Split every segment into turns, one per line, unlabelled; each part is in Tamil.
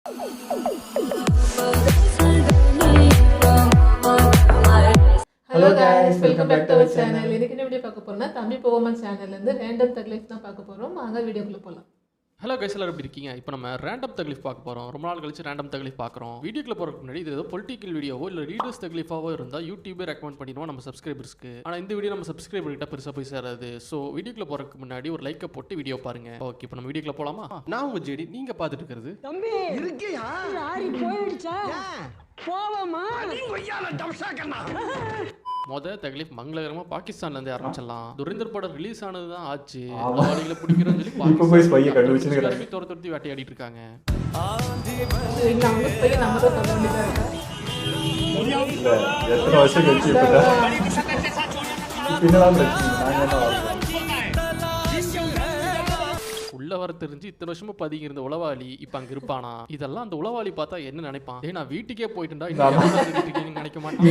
Hello guys, welcome back to our channel. இன்னைக்கு என்ன வீடியோ பார்க்க போறோம்னா தம்பி பர்ஃபார்மன்ஸ் சேனல்லேருந்து ரேண்டம் தக்லீஃப் தான் பார்க்க போகிறோம். வாங்க வீடியோக்குள்ளே போகலாம்.
ஹலோ கைஸ், எல்லாரும் எப்படி இருக்கீங்க? இப்போ நம்ம ரேண்டம் தக்லீஃப் பார்க்க போகிறோம். ரொம்ப நாள் கழிச்சு ரேண்டம் தக்லீஃப் பார்க்குறோம். வீடியோக்குள்ள போகிறதுக்கு முன்னாடி இது ஏதோ பொலிட்டிக்கல் வீடியோவோ இல்லை ரீடர்ஸ் தக்லீஃபாவோ இருந்தால் யூடியூபே ரெக்கமெண்ட் பண்ணிடுவோம் நம்ம சப்ஸ்கிரைபர்ஸ்க்கு. ஆனால் இந்த வீடியோ நம்ம சப்ஸ்கிரைபர் கிட்ட பெருசாக போய் சேராது. ஸோ வீடியோக்குள்ள போகிறதுக்கு முன்னாடி ஒரு லைக்கை போட்டு வீடியோ பாருங்க. ஓகே, இப்போ நம்ம வீடியோக்குள்ள போகலாமா? நான் உங்கள் ஜெடி, நீங்கள் பார்த்துட்டு இருக்கிறது
தம்பி இருக்கியா? யாரி போயிடுச்சா? போவாமா?
தக்லீஃப் மங்களகரமா பாகிஸ்தான்ல இருந்து ஆரம்பிச்சிடலாம். துரிந்தர் படம் ரிலீஸ் ஆனது தான் ஆச்சு. அவங்களை பிடிக்கிறோன்னு சொல்லி பாகிஸ்தான் துரத்தி வேட்டையாடிட்டு இருக்காங்க.
எத்தனை வருஷம் கழிச்சு
உள்ள வர தெரிஞ்சு இத்தனை வருஷமா பதுங்கி இருந்த உளவாளி இப்ப அங்க இருப்பானா? இதெல்லாம் அந்த உளவாளி பார்த்தா என்ன நினைப்பான்? நான் வீட்டுக்கே போயிட்டுடா நினைக்க மாட்டேன்.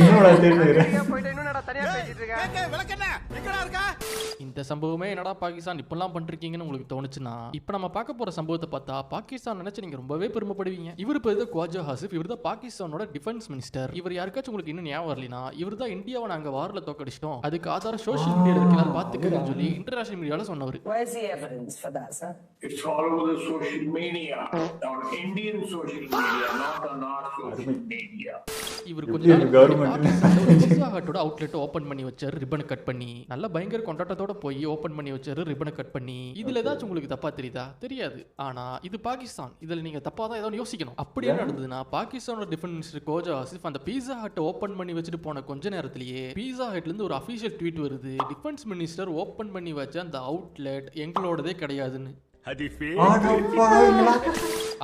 இந்த சம்பவமே என்னடா பாகிஸ்தான் இப்பெல்லாம் பண்றீங்கன்னு உங்களுக்கு தோணுச்சுன்னா, இப்ப நம்ம பார்க்க போற சம்பவத்தை பார்த்தா பாகிஸ்தான் நினைச்சு நீங்க ரொம்பவே பெருமைப்படுவீங்க. இவர் பேரு குவாஜா ஹாசிஃப். இவர் தான் பாகிஸ்தானோட டிஃபென்ஸ் மினிஸ்டர். இவர் யாருக்காச்சும் உங்களுக்கு இன்னும் ஞாபகம் வரலனா, இவர் தான் இந்தியாவை நாங்க வார்ல தோக்கடிச்சிட்டோம், அதுக்கு ஆதாரம் சோஷியல் மீடியால இருக்கிறார் பாத்துக்கன்னு சொல்லி இன்டர்நேஷனல் மீடியால சொன்னவர்.
Where's the evidence for that, sir?
It's all over the social media, on Indian social media, not on our social media.
இவர் கொஞ்சம் கவர்மெண்ட் அவுட்லெட் ஓபன் பண்ணி வச்சாரு, ரிப்பனை கட் பண்ணி. நல்ல பயங்கர கொண்டாட்டத்தோட போய் ஓபன் பண்ணி வச்சாரு, ரிப்பனை கட் பண்ணி. இதுல ஏதாச்சும் உங்களுக்கு தப்பா தெரியுதா? தெரியாது. ஆனா இது பாகிஸ்தான், இதுல நீங்க தப்பா தான் ஏதாவது யோசிக்கணும். அப்படியே நடந்ததுன்னா பாகிஸ்தானோட டிஃபென்ஸ் மினிஸ்டர் குவாஜா ஹாசிஃப் அந்த பீஸா ஹட் ஓபன் பண்ணி வச்சுட்டு போன கொஞ்ச நேரத்திலேயே பீஸா ஹட்ல இருந்து ஒரு அபிஷியல் ட்வீட் வருது, டிஃபென்ஸ் மினிஸ்டர் ஓபன் பண்ணி வச்ச அந்த அவுட்லெட் எங்களோடதே கிடையாதுன்னு.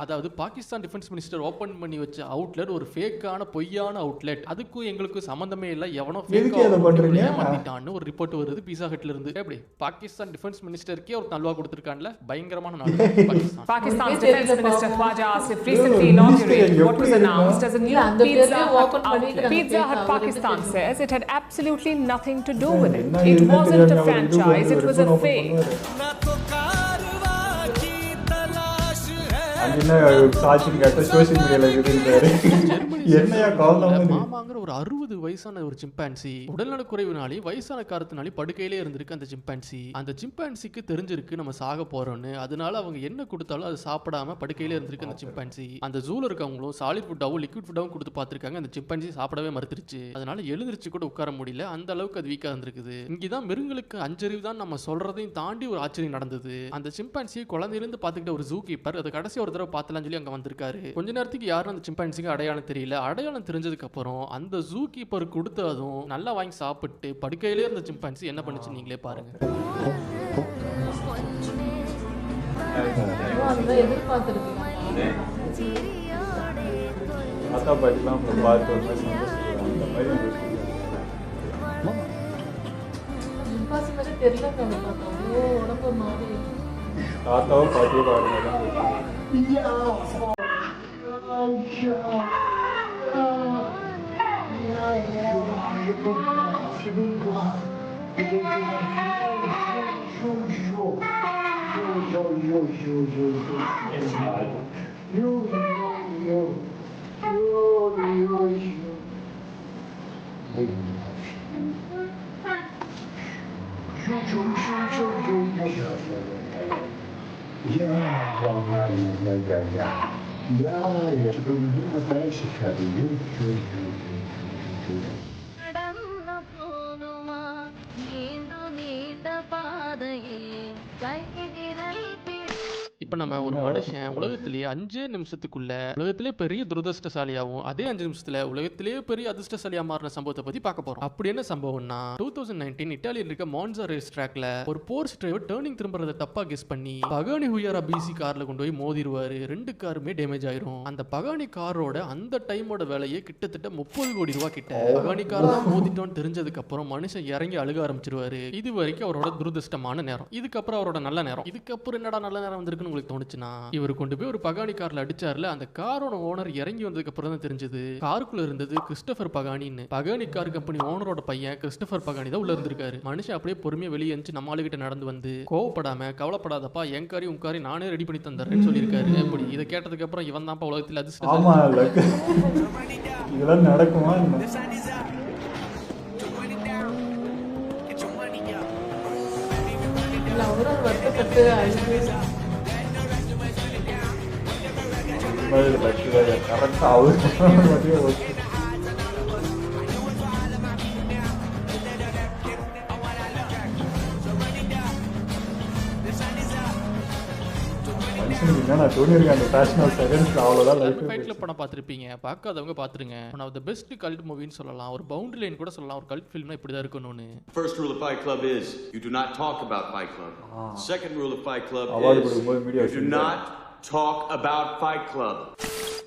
அதாவது பாகிஸ்தான் டிஃபென்ஸ் மினிஸ்டர் ஓபன் பண்ணி வச்ச அவுட்லெட் ஒரு ஃபேக்கான பொய்யான அவுட்லெட், அதுக்கும் எங்களுக்கும் சம்பந்தமே இல்லை, எவனோ ஏமாத்திட்டான்னு ஒரு ரிப்போர்ட் வருது பீஸா ஹட்ல இருந்து. எப்படி பாகிஸ்தான் டிஃபென்ஸ் மினிஸ்டருக்கே ஒரு நல்வா கொடுத்திருக்கான்ல, பயங்கரமான நாடு Pakistan.
Pakistan's defense minister Khwaja Asif recently inaugurated what was announced as a new Pizza Hut. Pakistan says it had absolutely nothing to do with it. It wasn't a franchise, it was a fake.
மாமாங்கிற ஒரு 60 வயசான ஒரு சிம்பான்சி உடல்நலக்குறைவுனாலே வயசான காரணத்தினாலே படுக்கையிலே இருந்திருக்கு. அந்த சிம்பான்சிக்கு தெரிஞ்சிருக்கு நம்ம சாக போறோம்னு. அதனால அவங்க என்ன கொடுத்தாலும் அது சாப்பிடாம படுக்கையிலே இருந்திருக்கு அந்த சிம்பான்சி. அந்த ஜூல இருக்கவங்களும் சாலிட் ஃபுட்டாவும் லிக்விட் ஃபுட்டாவும் கொடுத்து பார்த்திருக்காங்க. அந்த சிம்பான்சி சாப்பிடவே மறுத்துருச்சு. அதனால எழுந்திருச்சு கூட உட்கார முடியல, அந்த அளவுக்கு அது வீக்கா இருந்திருக்குது. இங்கதான் மிருகங்களுக்கு அஞ்சறிவு தான் நம்ம சொல்றதையும் தாண்டி ஒரு ஆச்சரியம் நடந்தது. அந்த சிம்பான்சியை குழந்தையிலிருந்து பார்த்துக்கிட்ட ஒரு ஜூ கீப்பர் அது கடைசி ஒரு தடவை பார்த்தலாம்னு சொல்லி அங்க வந்திருக்காரு. கொஞ்ச நேரத்துக்கு யாரும் அந்த சிம்பான்சிக்கு அடையாளம் தெரியல. அடையாளம் தெரிஞ்சதுக்கு அப்புறம் அந்த ஜூ கீப்பர் கொடுத்ததும் நல்லா வாங்கி சாப்பிட்டு படுக்கையிலே இருந்த சிம்பான்சி என்ன பண்ணுச்சு நீங்களே பாருங்க.
தாத்தாவும் பாட்டியும் பாருங்க.
இப்ப நம்ம ஒரு மனுஷன் உலகத்திலேயே 5 நிமிஷத்துக்குள்ள உலகத்திலே பெரிய துரதிருஷ்டசாலியாவும் அதே 5 நிமிஷத்துல உலகத்திலேயே பெரிய அதிர்ஷ்டசாலியா மாறின சம்பவத்தை பத்தி பார்க்க போறோம். அப்படி என்ன சம்பவம்னா 2019 இட்டாலியில் இருக்க மான்சா ரேஸ் ட்ராக்ல ஒரு போர்ஸ் டிரைவர் டர்னிங் திரும்புறத தப்பா கெஸ் பண்ணி பகானி ஹுயாரா பிசி கார்ல கொண்டு போய் மோதிடுவாரு. 2 காருமே டேமேஜ் ஆயிரும். அந்த பகானி காரோட அந்த டைமோட விலையே கிட்டத்தட்ட 30 கோடி ரூபாய் கிட்ட. பகானி கார் தான் மோதிட்டோன்னு தெரிஞ்சதுக்கு அப்புறம் மனுஷன் இறங்கி அழுக ஆரம்பிச்சிருவாரு. இது வரைக்கும் அவரோட துரதிருஷ்டமான நேரம். இதுக்கப்புறம் அவரோட நல்ல நேரம். இதுக்கப்புறம் என்னடா நல்ல நேரம் வந்திருக்குன்னு உங்களுக்கு தோணுச்சுன்னா இவர் கொண்டு போய் ஒரு பகானி கார்ல அடிச்சார்ல, அந்த காரோட ஓனர் இறங்கி வந்ததுக்கு அப்புறம் தான் தெரிஞ்சது காருக்குள்ள இருந்தது கிறிஸ்டோபர் பகானின்னு. பகானி கார் கம்பெனி ஓனரோட பையன் கிறிஸ்டோபர் பகானி தான் உள்ள இருந்திருக்காரு. மனுஷன் அப்படியே பொறுமையா வெளியே எந்திச்சு நம்ம ஆளுகிட்ட நடந்து வந்து கோவப்படாம கவலைப்படாதப்பா என் காரி உன் காரி நானே ரெடி பண்ணி தந்துறேன்னு சொல்லியிருக்காரு. அப்படி இதை கேட்டதுக்கு அப்புறம் இவன் தான்ப்பா உலகத்தில்
ஆமா
அதிர்ஷ்டம்.
இதெல்லாம் நடக்குமா?
இல்லை அவரும் வருத்தப்பட்டு அழுது
கரெக்டா அவரு
ஃபைட் கிளப் படம் பார்த்துருப்பீங்க, பார்க்காதவங்க பார்த்துருங்க. One of the best cult மூவின்னு சொல்லலாம், ஒரு பவுண்டரி லைன் கூட சொல்லலாம். ஒரு கல்ட் ஃபில்ம்னா இப்படி தான் இருக்கணும்னு.
First rule of Fight Club is you do not talk about Fight Club. Second rule of Fight Club is you do not talk about Fight Club.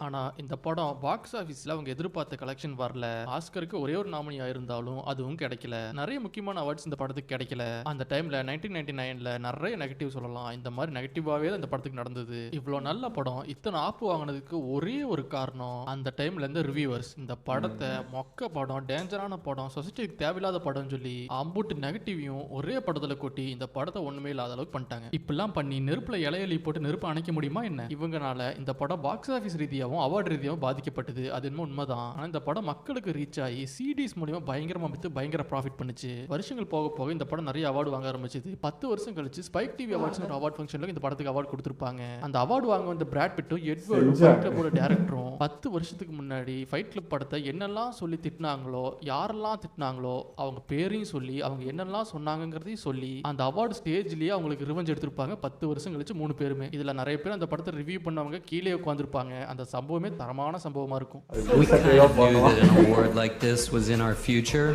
ஆனா இந்த படம் பாக்ஸ் ஆஃபீஸ்ல அவங்க எதிர்பார்த்த கலெக்ஷன் வரல. ஆஸ்கருக்கு ஒரே ஒரு நாமினி ஆயிருந்தாலும் அதுவும் கிடைக்கல. நிறைய முக்கியமான அவார்ட்ஸ் இந்த படத்துக்கு கிடைக்கல. அந்த டைம்ல 1999ல நிறைய நெகட்டிவ் சொல்லலாம். இந்த மாதிரி நெகட்டிவாவே தான் இந்த படத்துக்கு நடந்தது. இவ்வளவு நல்ல படம் இத்தனை ஆப்பு வாங்கினதுக்கு ஒரே ஒரு காரணம் அந்த டைம்ல இருந்த ரிவ்யூவர்ஸ் இந்த படத்தை மொக்க படம், டேஞ்சரான படம், சொசைட்டிக்கு தேவையில்லாத படம் சொல்லி அம்புட்டு நெகட்டிவையும் ஒரே படத்துல கொட்டி இந்த படத்தை ஒண்ணுமே இல்லாத அளவுக்கு பண்ணிட்டாங்க. இப்பெல்லாம் பண்ணி நெருப்புல இலையலி போட்டு நெருப்பு அணைக்க முடியுமா என்ன? இவங்கனால இந்த படம் பாக்ஸ் ஆஃபீஸ் ரீதியாகவும் அவார்டு ரீதியாகவும் பாதிக்கப்பட்டது. அது என்னமோ உண்மைதான். ஆனா இந்த படம் மக்களுக்கு ரீச் ஆகி சிடிஸ் மூலமா பயங்கரமா வித்து பயங்கர ப்ராஃபிட் பண்ணுச்சு. வருஷங்கள் போக போக இந்த படம் நிறைய அவார்டு வாங்க ஆரம்பிச்சது. 10 வருஷம் கழிச்சு ஸ்பைக் டிவி அவார்ட்ஸ் ஒரு அவார்ட் ஃபங்க்ஷன்ல இந்த படத்துக்கு அவார்டு கொடுத்திருப்பாங்க. அந்த அவார்டு வாங்க வந்த பிராட் பிட்டும் எட்வர்டும் ஃபைட் கிளப்போட டைரக்டரும் 10 வருஷத்துக்கு முன்னாடி ஃபைட் கிளப் படத்தை என்னெல்லாம் சொல்லி திட்டினாங்களோ, யாரெல்லாம் திட்டினாங்களோ அவங்க பேரையும் சொல்லி அவங்க என்னெல்லாம் சொன்னாங்கிறதையும் சொல்லி அந்த அவார்டு ஸ்டேஜ்லயே அவங்களுக்கு ரிவெஞ்ச் எடுத்திருப்பாங்க. 10 வருஷம் கழிச்சு 3 பேருமே. இதுல நிறைய பேர் அந்த படத்தை ரிவ்யூ பண்ணவங்க கீழே உட்காந்துருப்பாங்க. அந்த சம்பவமே தரமான சம்பவமா இருக்கும்.
We kind of knew that an award like this was in our future,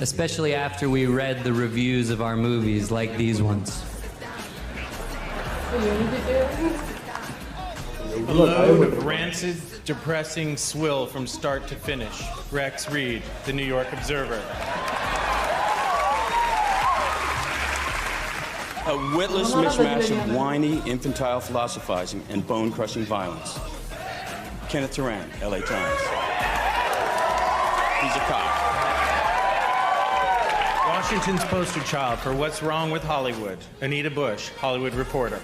especially after we read the reviews of our movies like these ones.
A load of rancid, depressing swill from start to finish. Rex Reed, The New York Observer.
A witless mishmash of whiny, infantile philosophizing and bone-crushing violence. Kenneth Turan, LA Times. He's a cop.
Washington's poster child for what's wrong with Hollywood. Anita Bush, Hollywood Reporter.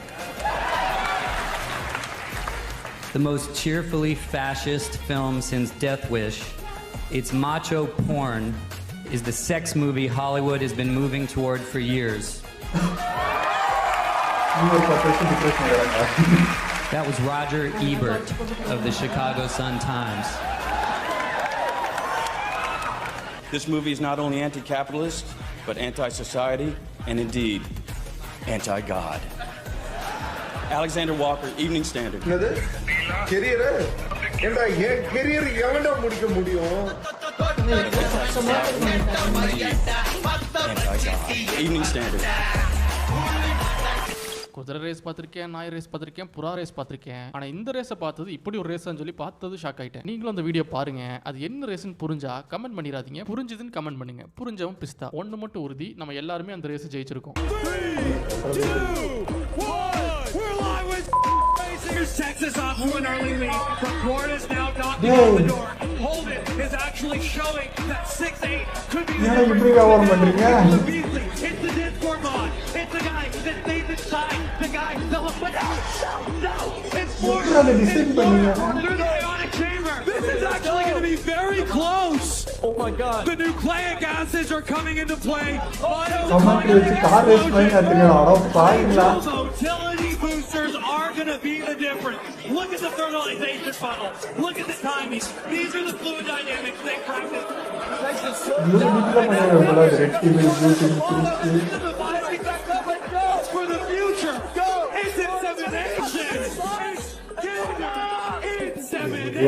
The most cheerfully fascist film since Death Wish, its macho porn is the sex movie Hollywood has been moving toward for years. That was Roger Ebert of the Chicago Sun-Times.
This movie is not only anti-capitalist, but anti-society, and indeed, anti-God. Alexander Walker, Evening Standard.
Career? Career எவன்டா முடிக்க முடியும்?
Anti-God. Evening Standard.
குதிரை ரேஸ் பார்த்திருக்கேன், நாய் ரேஸ் பார்த்திருக்கேன், புறா ரேஸ் பார்த்திருக்கேன். ஆனா இந்த ரேஸை பார்த்தது இப்படி ஒரு ரேஸ்ன்னு சொல்லி பார்த்தது ஷாக் ஆயிட்டேன். நீங்களும் அந்த வீடியோ பாருங்க. அது என்ன ரேஸ்ன்னு புரிஞ்சா கமெண்ட் பண்ணிடாதீங்க, புரிஞ்சதுன்னு கமெண்ட் பண்ணுங்க. புரிஞ்சவன் பிஸ்தா. ஒன்று மட்டும் உறுதி, நம்ம எல்லாருமே அந்த race ஜெயிச்சிருக்கோம்.
Texas off to an early lead, but Gord is now knocking on the door. Holden is actually showing that 6'8" could be the difference. Beasley hits the Discord mod. It's the guy that stays inside. The guy, no, it's Gordon. It's Gordon through the ionic chamber. This is actually going to be very close. Oh my God. The nucleic acids are coming into play. Motility boosters are going to be the difference. Look at the fertilization funnel. Look at the timing. These are the fluid dynamics they practice. For the future. Go. It's insemination. It's insemination.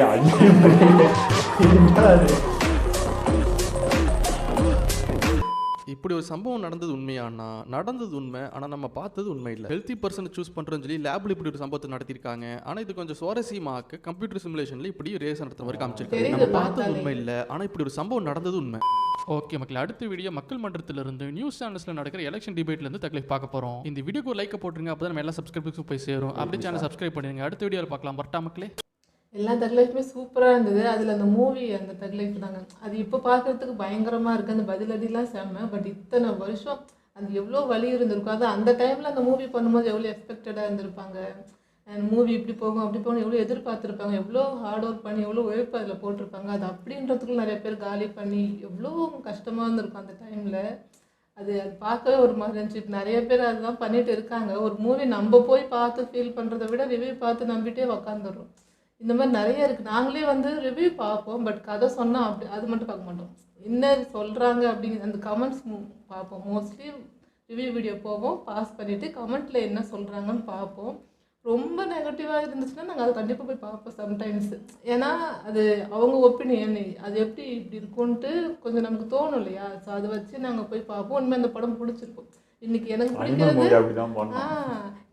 இப்படி ஒரு சம்பவம் நடந்தது உண்மையானா நடந்தது உண்மை, ஆனால் நம்ம பார்த்தது உண்மை இல்லை. ஹெல்த்தி பர்சனை சூஸ் பண்ணுறோன்னு சொல்லி லேபில் இப்படி ஒரு சம்பவத்தை நடத்திருக்காங்க. ஆனால் இது கொஞ்சம் சுவாரஸ்யமாக்க கம்ப்யூட்டர் சிமுலேஷனில் இப்படி ரேஸ் நடத்துற மாதிரி காமிச்சிருக்காங்க. நம்ம பார்த்தது உண்மை இல்லை, ஆனால் இப்படி ஒரு சம்பவம் நடந்தது உண்மை. ஓகே மக்கள், அடுத்த வீடியோ மக்கள் மன்றத்திலிருந்து நியூஸ் சேனல்ஸில் நடக்கிற எலெக்ஷன் டிபேட்லேருந்து தக்லீஃப் பார்க்க போகிறோம். இந்த வீடியோக்கு லைக் போட்டுருங்க, அப்போ தான் நம்ம எல்லாம் சப்ஸ்கிரைபர்ஸும் போய் சேரும். அப்படி சேனல் சப்ஸ்கிரைப் பண்ணுங்க. அடுத்த வீடியோவில் பார்க்கலாம். வரட்டா மக்களே.
எல்லா தக்லைஃபுமே சூப்பராக இருந்தது. அதில் அந்த மூவி அந்த தக்லைஃப் தாங்க, அது இப்போ பார்க்குறதுக்கு பயங்கரமாக இருக்குது. அந்த பதிலடிலாம் செம்ம. பட் இத்தனை வருஷம் அது எவ்வளோ வலி இருந்திருக்கும். அது அந்த டைமில் அந்த மூவி பண்ணும்போது எவ்வளோ எக்ஸ்பெக்டடாக இருந்திருப்பாங்க. மூவி இப்படி போகும் அப்படி போகணும் எவ்வளோ எதிர்பார்த்துருப்பாங்க. எவ்வளோ ஹார்ட் ஒர்க் பண்ணி எவ்வளோ உழைப்பு அதில் போட்டிருப்பாங்க. அது அப்படின்றதுக்குள்ள நிறைய பேர் காலி பண்ணி எவ்வளோ கஷ்டமாக இருந்திருக்கும் அந்த டைமில். அது பார்க்கவே ஒரு மாதிரி இருந்துச்சு. நிறைய பேர் அதுதான் பண்ணிட்டு இருக்காங்க. ஒரு மூவி நம்ம போய் பார்த்து ஃபீல் பண்ணுறதை விட ரிவ்யூ பார்த்து நம்பிட்டே உக்காந்துடுறோம். இந்த மாதிரி நிறைய இருக்குது. நாங்களே ரிவ்யூ பார்ப்போம், பட் கதை சொன்னால் அப்படி அது மட்டும் பார்க்க மாட்டோம். என்ன சொல்கிறாங்க அப்படிங்கிற அந்த கமெண்ட்ஸ் பார்ப்போம். மோஸ்ட்லி ரிவ்யூ வீடியோ போவோம், பாஸ் பண்ணிவிட்டு கமெண்ட்டில் என்ன சொல்கிறாங்கன்னு பார்ப்போம். ரொம்ப நெகட்டிவாக இருந்துச்சுன்னா நாங்கள் அதை கண்டிப்பாக போய் பார்ப்போம் சம்டைம்ஸ். ஏன்னா அது அவங்க ஒப்பீனியன், அது எப்படி இப்படி இருக்கும்ன்ட்டு கொஞ்சம் நமக்கு தோணும் இல்லையா. ஸோ அதை வச்சு நாங்கள் போய் பார்ப்போம். உண்மை அந்த படம் பிடிச்சிருக்கும். இன்னைக்கு எனக்கு பிடிக்கிறது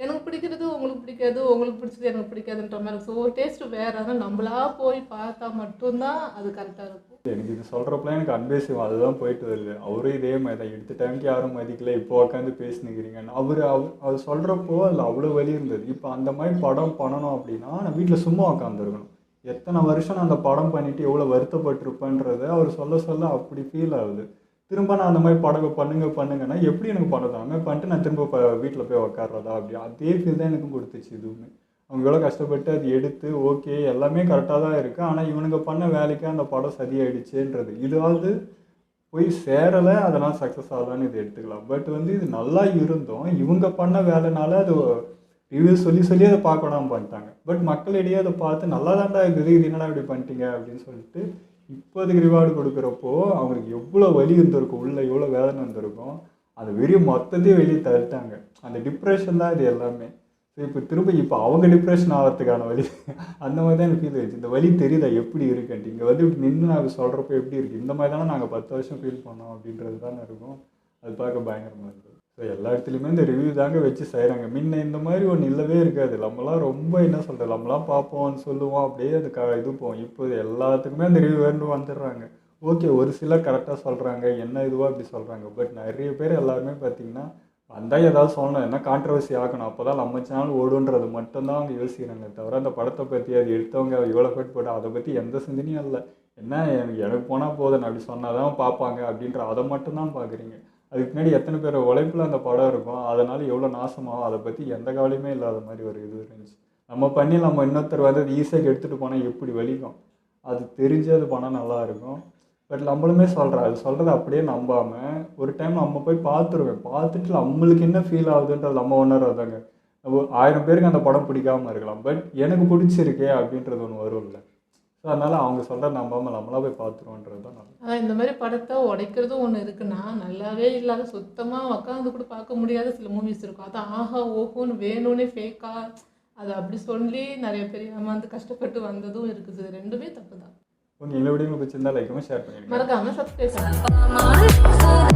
எனக்கு பிடிக்கிறது உங்களுக்கு பிடிக்காது, உங்களுக்கு பிடிச்சது எனக்கு பிடிக்காதுன்ற மாதிரி. ஸோ டேஸ்ட் வேறு. ஆனால் நம்மளா போய் பார்த்தா மட்டும்தான் அது கரெக்டாக இருக்கும்.
எனக்கு இது சொல்கிறப்பலாம் எனக்கு அன்பேசிவம் அதுதான் போயிட்டு வருது. அவரும் இதே மாதிரி தான். எடுத்த டைமுக்கு யாரும் மதிக்கல, இப்போ உட்காந்து பேசினுக்கிறீங்க. அவர் சொல்கிறப்போ அதில் அவ்வளோ வலி இருந்தது. இப்போ அந்த மாதிரி படம் பண்ணணும் அப்படின்னா நான் வீட்டில் சும்மா உட்காந்துருக்கணும். எத்தனை வருஷம் நான் அந்த படம் பண்ணிவிட்டு எவ்வளோ வருத்தப்பட்டிருப்பேன்றதை அவர் சொல்ல அப்படி ஃபீல் ஆகுது. திரும்ப நான் அந்த மாதிரி படம் பண்ணுங்கன்னா எப்படி எனக்கு பண்ணதாமே பண்ணிட்டு நான் திரும்ப வீட்டில் போய் உக்காடுறதா அப்படி அதே ஃபீல் தான் எனக்கும் கொடுத்துச்சு. இதுவுமே அவங்க எவ்வளோ கஷ்டப்பட்டு அது எடுத்து ஓகே எல்லாமே கரெக்டாக தான் இருக்குது, ஆனால் இவனுங்க பண்ண வேலைக்கு அந்த படம் சரியாயிடுச்சுன்றது இதாவது போய் சேரலை, அதனால் சக்ஸஸ் ஆகலான்னு இது எடுத்துக்கலாம். பட் இது நல்லா இருந்தோம், இவங்க பண்ண வேலைனால அது ரிவ்யூ சொல்லி அதை பார்க்கணும் பண்ணிட்டாங்க. பட் மக்களிடையே அதை பார்த்து நல்லா தாண்டா இருக்குது, இது என்னடா இப்படி பண்ணிட்டீங்க அப்படின்னு சொல்லிட்டு இப்போதைக்கு ரிவார்டு கொடுக்குறப்போ அவங்களுக்கு எவ்வளோ வலி இருந்திருக்கும், உள்ள எவ்வளோ வேதனை இருந்திருக்கும். அந்த வெறிய மொத்தத்தையும் வெளியே தள்ளிட்டாங்க. அந்த டிப்ரெஷன் தான் இது எல்லாமே. ஸோ இப்போ அவங்க டிப்ரெஷன் ஆகிறதுக்கான வழி அந்த மாதிரி தான் எனக்கு ஃபீல் ஆயிடுச்சு. இந்த வலி தெரியுதா எப்படி இருக்குன்ட்டு. இங்கே இப்படி நின்று நாங்கள் சொல்கிறப்போ எப்படி இருக்குது, இந்த மாதிரி தானே நாங்கள் 10 வருஷம் ஃபீல் பண்ணோம் அப்படின்றது தானே இருக்கும். அது பார்க்க பயங்கரமாக இருக்குது. ஸோ எல்லா இடத்துலையுமே இந்த ரிவ்யூ தாங்க வச்சு செய்கிறாங்க. முன்ன இந்த மாதிரி ஒன்று இல்லவே இருக்காது. நம்மளாம் ரொம்ப என்ன சொல்கிறது, நம்மளாம் பார்ப்போம்னு சொல்லுவோம், அப்படியே அது இது போவோம். இப்போ எல்லாத்துக்குமே அந்த ரிவ்யூ வேணும் வந்துடுறாங்க. ஓகே ஒரு சிலர் கரெக்டாக சொல்கிறாங்க, என்ன இதுவாக இப்படி சொல்கிறாங்க. பட் நிறைய பேர் எல்லாருமே பார்த்திங்கன்னா வந்தால் ஏதாவது சொல்லணும், என்ன கான்ட்ரவர்சி ஆகணும், அப்போ தான் நம்ம சேனல் ஓடுன்றது மட்டும்தான் அவங்க யோசிக்கிறாங்க. தவிர அந்த படத்தை பற்றி அது எடுத்தவங்க எவ்வளோ பேட் போட்டு அதை பற்றி எந்த சிந்தனையும் இல்லை. என்ன எனக்கு போனால் போதும் அப்படி சொன்னால் தான் பார்ப்பாங்க அப்படின்ற அதை மட்டும்தான் பார்க்குறீங்க. அதுக்கு முன்னாடி எத்தனை பேர் உழைப்பில் அந்த படம் இருக்கும், அதனால் எவ்வளோ நாசமாகும் அதை பற்றி எந்த கவலையுமே இல்லாத மாதிரி ஒரு இது இருந்துச்சு. நம்ம பண்ணி நம்ம இன்னொருத்தர் அது ஈஸியாக எடுத்துகிட்டு போனால் எப்படி வலிக்கும், அது தெரிஞ்சு அது பண்ணால் நல்லாயிருக்கும். பட் நம்மளுமே சொல்கிறேன், அது சொல்கிறத அப்படியே நம்பாமல் ஒரு டைம் நம்ம போய் பார்த்துருவேன், பார்த்துட்டு நம்மளுக்கு என்ன ஃபீல் ஆகுதுன்றது நம்ம உணர்றதாங்க. 1000 பேருக்கு அந்த படம் பிடிக்காமல் இருக்கலாம், பட் எனக்கு பிடிச்சிருக்கே அப்படின்றது ஒன்று வரும்ல. ஸோ அதனால் அவங்க சொல்கிற நம்பாமல் நம்மளாக போய் பார்த்துருவோன்றது தான் நல்லா.
அதான் இந்த மாதிரி படத்தை உடைக்கிறதும் ஒன்று இருக்குன்னா, நல்லாவே இல்லாத சுத்தமாக உட்காந்து கூட பார்க்க முடியாத சில மூவிஸ் இருக்கும். அது ஆஹா ஓஹோன்னு வேணும்னே ஃபேக்காக அதை அப்படி சொல்லி நிறைய பேர் ஏமாந்து கஷ்டப்பட்டு வந்ததும் இருக்குது. ரெண்டுமே தப்பு தான்.
உங்கள் இந்த வீடியோ பிடிச்சிருந்தா லைக் ஷேர் பண்ணிடுங்க,
மறக்காமல் சப்ஸ்கிரைப் பண்ணுங்க.